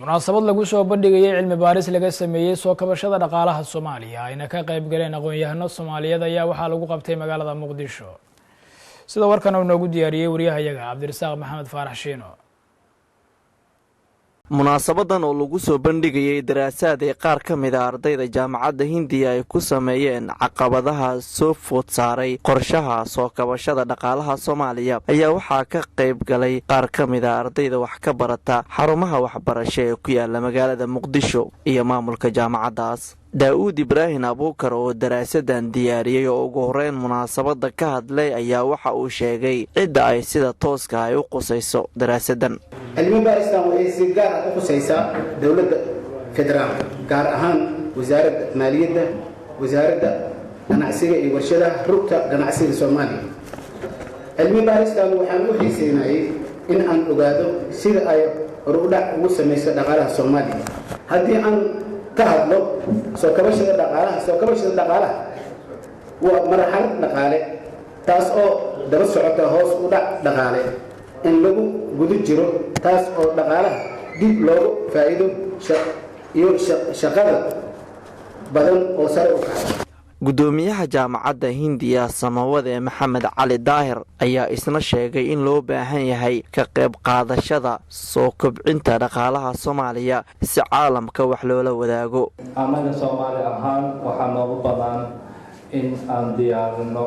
munaasabad lagu soo bandhigayay cilmi baaris laga sameeyay soo kabashada dhaqaalaha Soomaaliya ayna ka qayb galeen aqoon-yahano Soomaaliyeed ayaa waxa lagu qabtay magaalada Muqdisho sida warkan uu noogu diyaariyay wariyahayaga Cabdirasaaq Maxamed Faarax Shiino. munaasabadan oo lagu soo bandhigayay daraasaad ay qaar ka mid ah ardayda jaamacadda Hindiya ay ku sameeyeen caqabadaha soo food saaray qorshaha soo kabashada dhaqaalaha Soomaaliya ayaa waxaa ka qayb galay qaar ka mid ah ardayda wax ka barata xarumaha waxbarasho ee ku yaala magaalada Muqdisho iyo maamulka jaamacaddaas. Daawud Ibrahim Abuukar oo daraasadan diyaariyay oo ugu horeyn munaasabada ka hadlay ayaa waxa uu sheegay cidda ay sida tooska ay u qusayso daraasadan. cilmi baaristan waxay si gaar ah u qusaysaa dawladda federaalka gaar ahaan wasaaradda maaliyadda, wasaaradda ganacsiga iyo warshadaha, rugta ganacsiga Soomaaliya. cilmi baaristan waxaan u xiiseynayay in aan ogaado sida ay horudhac ugu samayso dhaqaalaha Soomaaliya. haddii aan ka hadlo soo kabashada dhaqaalaha waa marxalad dhaqaale taas oo daba socota hoos u dhac dhaqaale in lagu guda jiro taas oo dhaqaalaha dib loogu faa'iido iyo shaqada badan oo sare u kacay. gudoomiyaha jaamacadda Hindiya Samawade Maxamed Cali Daahir ayaa isna sheegay in loo baahan yahay ka qayb qaadashada soo kobcinta dhaqaalaha Soomaaliya si caalamka wax loola wadaago. Anaga Soomaali ahaan waxaa noogu badan in aan diyaarino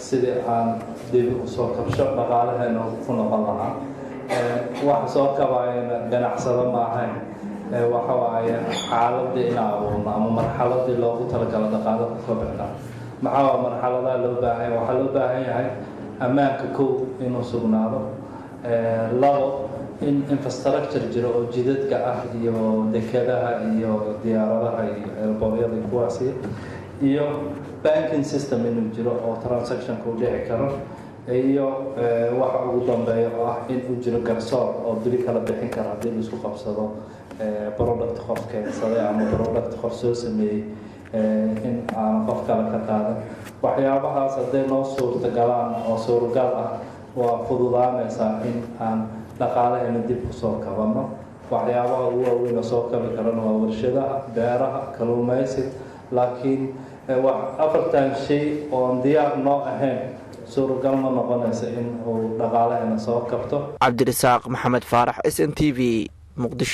sidii aan dib u soo kabsho dhaqaalaheena ku noqon lahaa. wax soo kabayna ganacsado ma ahayn. waxa waaye xaaladii inaa ama marxaladii loogu talagalay dhaqaalaha soo bixina maxaa marxaladaha loo baahan yahay. waxaa loo baahan yahay ammaanka kow inuu sugnaado, labo in infrastructure jiro oo jidadka ah iyo dekedaha iyo diyaaradaha iyo airportyada kuwaasi, iyo banking system inuu jiro oo transaction ku dhici karo, iyo waxa ugu dambeeya oo ah in uu jiro garsoor oo bili kala bixin kara haddii la isku qabsado product qof keensaday ama product qof soo sameeyay in aan qof kale ka qaadan. waxyaabahaas hadday noo suurtagalaan oo suuragal ah waa fududaanaysaa in aan dhaqaalaheena dib u soo kabanno. waxyaabaha ugu waaweyn oo soo kabi karana waa warshadaha, beeraha, kalluumaysiga, laakiin afartan shay oo diyaar noo ahayn suuragal ma noqonaysa in uu dhaqaalaheena soo kabto. Cabdirasaaq Maxamed Faarax, SNTV, Muqdisho.